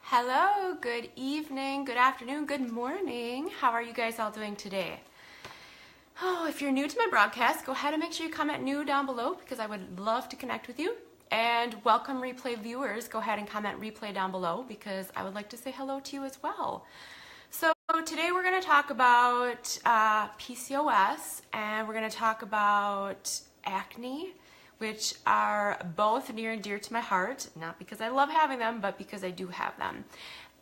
Hello, good evening, good afternoon, good morning. How are you guys all doing today? Oh, if you're new to my broadcast, go ahead and make sure you comment new down below because I would love to connect with you. And welcome replay viewers, go ahead and comment replay down below because I would like to say hello to you as well. So today we're going to talk about PCOS and we're going to talk about acne, which are both near and dear to my heart, not because I love having them, but because I do have them.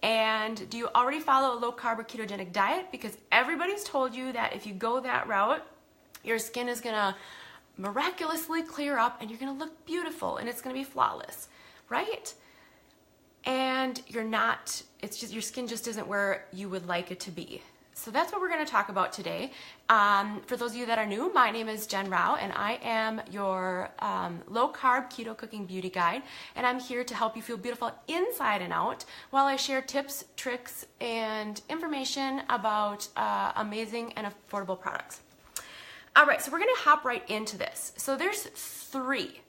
And do you already follow a low carb or ketogenic diet? Because everybody's told you that if you go that route, your skin is gonna miraculously clear up and you're gonna look beautiful and it's gonna be flawless, right? And you're not, it's just, your skin just isn't where you would like it to be. So that's what we're going to talk about today. For those of you that are new, my name is Jen Rao, and I am your low-carb keto cooking beauty guide, and I'm here to help you feel beautiful inside and out while I share tips, tricks, and information about amazing and affordable products. All right, so we're going to hop right into this. So there's three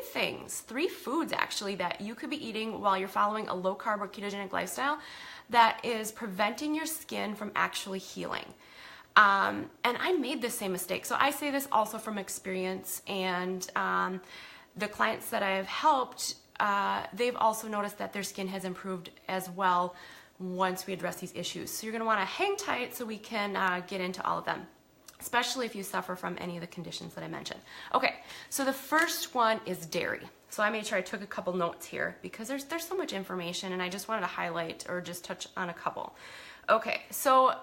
things, three foods actually, that you could be eating while you're following a low-carb or ketogenic lifestyle that is preventing your skin from actually healing. And I made the same mistake. So I say this also from experience, and the clients that I have helped, they've also noticed that their skin has improved as well once we address these issues. So you're gonna wanna hang tight so we can get into all of them, especially if you suffer from any of the conditions that I mentioned. Okay, so the first one is dairy. So I made sure I took a couple notes here because there's so much information and I just wanted to highlight or just touch on a couple. Okay, so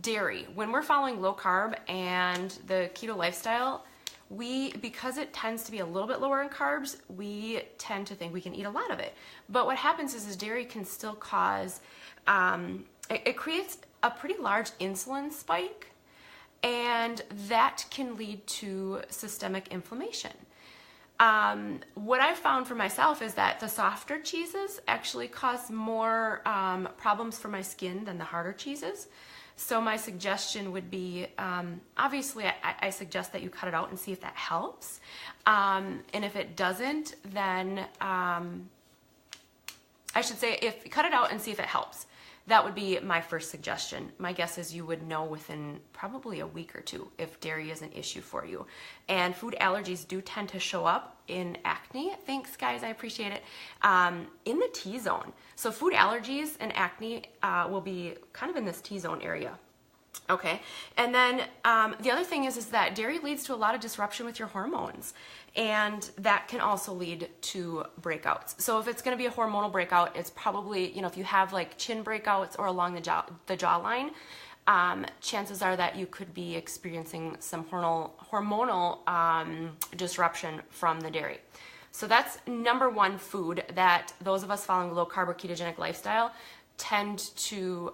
dairy. When we're following low carb and the keto lifestyle, because it tends to be a little bit lower in carbs, we tend to think we can eat a lot of it. But what happens is dairy can still cause, it creates a pretty large insulin spike, and that can lead to systemic inflammation. What I found for myself is that the softer cheeses actually cause more problems for my skin than the harder cheeses. So my suggestion would be, obviously I suggest that you cut it out and see if that helps. And if it doesn't, then I should say if cut it out and see if it helps. That would be my first suggestion. My guess is you would know within probably a week or two if dairy is an issue for you. And food allergies do tend to show up in acne. Thanks, guys. I appreciate it. In the T-zone. So food allergies and acne will be kind of in this T-zone area. Okay, and then the other thing is that dairy leads to a lot of disruption with your hormones, and that can also lead to breakouts. So if it's going to be a hormonal breakout, it's probably, if you have like chin breakouts or along the jawline, chances are that you could be experiencing some hormonal disruption from the dairy. So that's number one food that those of us following a low carb or ketogenic lifestyle tend to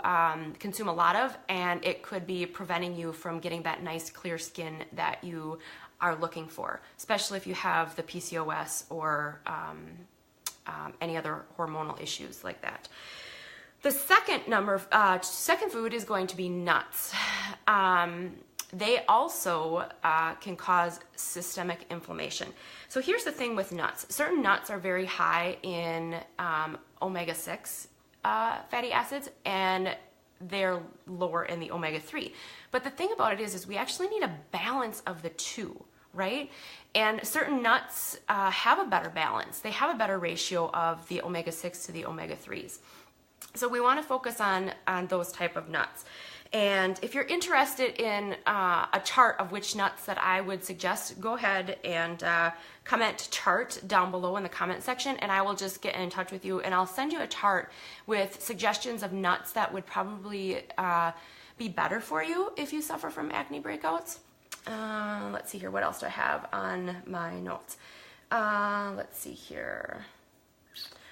consume a lot of, and it could be preventing you from getting that nice clear skin that you are looking for, especially if you have the PCOS or any other hormonal issues like that. The second food is going to be nuts. They also can cause systemic inflammation. So here's the thing with nuts. Certain nuts are very high in omega-6 fatty acids, and they're lower in the omega-3. But the thing about it is we actually need a balance of the two, right? And certain nuts have a better balance. They have a better ratio of the omega-6 to the omega-3s. So we want to focus on those type of nuts. And if you're interested in a chart of which nuts that I would suggest, go ahead and comment chart down below in the comment section, and I will just get in touch with you and I'll send you a chart with suggestions of nuts that would probably be better for you if you suffer from acne breakouts. Let's see here, what else do I have on my notes? Let's see here.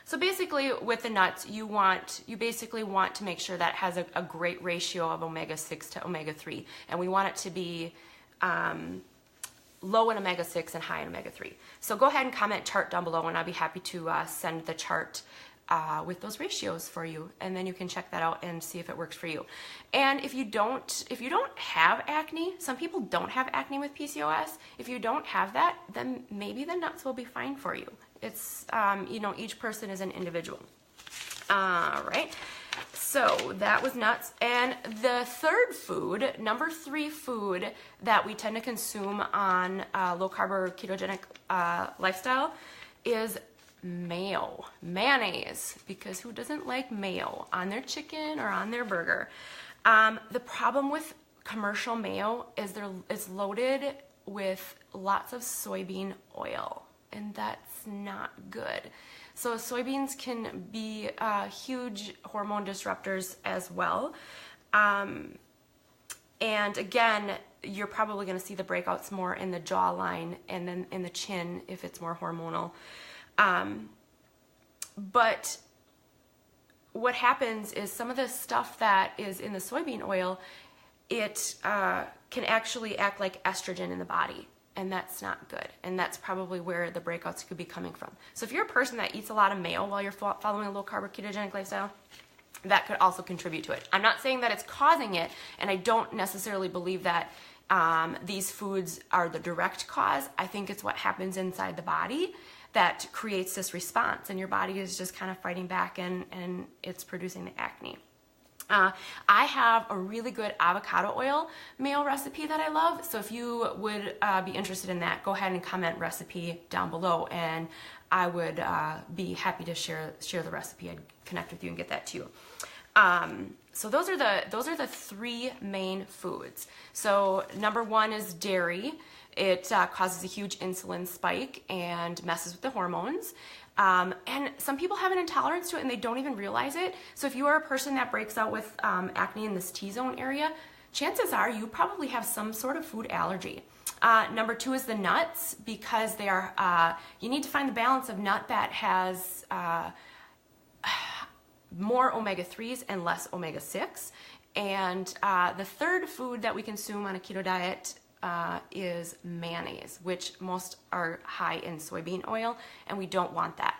So basically with the nuts, you basically want to make sure that has a great ratio of omega-6 to omega-3. And we want it to be low in omega-6 and high in omega-3. So go ahead and comment chart down below and I'll be happy to send the chart with those ratios for you. And then you can check that out and see if it works for you. And if you don't have acne, some people don't have acne with PCOS. If you don't have that, then maybe the nuts will be fine for you. It's, each person is an individual. All right. So that was nuts. And the third food, number 3 food that we tend to consume on low carb or ketogenic lifestyle is mayo, mayonnaise, because who doesn't like mayo on their chicken or on their burger? The problem with commercial mayo is it's loaded with lots of soybean oil, and that's not good. So soybeans can be huge hormone disruptors as well. And again, you're probably going to see the breakouts more in the jawline and then in the chin if it's more hormonal. But what happens is some of the stuff that is in the soybean oil, it can actually act like estrogen in the body. And that's not good. And that's probably where the breakouts could be coming from. So if you're a person that eats a lot of mayo while you're following a low carb or ketogenic lifestyle, that could also contribute to it. I'm not saying that it's causing it, and I don't necessarily believe that these foods are the direct cause. I think it's what happens inside the body that creates this response, and your body is just kind of fighting back, and it's producing the acne. I have a really good avocado oil mayo recipe that I love. So if you would be interested in that, go ahead and comment recipe down below, and I would be happy to share the recipe. I'd connect with you and get that to you. So those are the 3 main foods. So number 1 is dairy. It causes a huge insulin spike and messes with the hormones. And some people have an intolerance to it and they don't even realize it. So if you are a person that breaks out with acne in this T-zone area, chances are you probably have some sort of food allergy. Number 2 is the nuts, because they are, you need to find the balance of nut that has more omega-3s and less omega-6. And the third food that we consume on a keto diet is mayonnaise, which most are high in soybean oil, and we don't want that.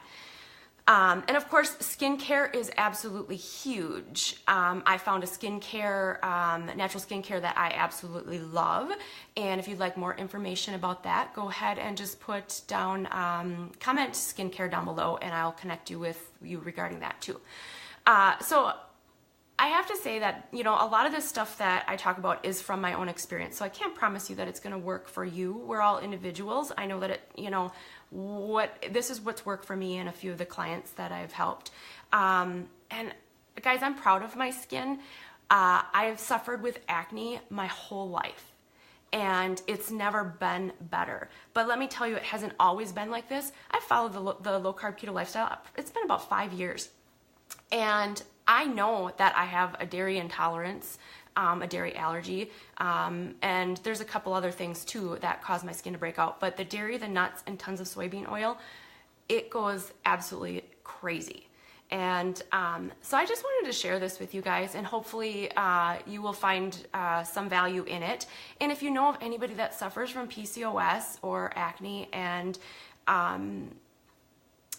And of course, skincare is absolutely huge. I found a skincare, natural skincare that I absolutely love. And if you'd like more information about that, go ahead and just put down, comment skincare down below, and I'll connect you with you regarding that too. So I have to say that, you know, a lot of this stuff that I talk about is from my own experience. So I can't promise you that it's going to work for you. We're all individuals. I know that it, you know, this is what's worked for me and a few of the clients that I've helped. And guys, I'm proud of my skin. I've suffered with acne my whole life, and it's never been better. But let me tell you, it hasn't always been like this. I followed the low carb keto lifestyle. It's been about 5 years. And I know that I have a dairy intolerance, a dairy allergy, and there's a couple other things too that cause my skin to break out. But the dairy, the nuts, and tons of soybean oil, it goes absolutely crazy. And so I just wanted to share this with you guys, and hopefully you will find some value in it. And if you know of anybody that suffers from PCOS or acne, and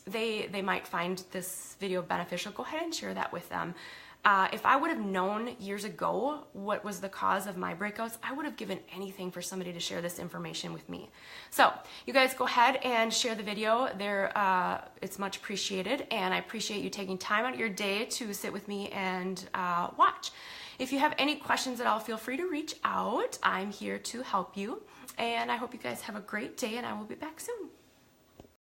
they might find this video beneficial, go ahead and share that with them. If I would have known years ago what was the cause of my breakouts, I would have given anything for somebody to share this information with me. So you guys go ahead and share the video. It's much appreciated, and I appreciate you taking time out of your day to sit with me and watch. If you have any questions at all, feel free to reach out. I'm here to help you, and I hope you guys have a great day, and I will be back soon.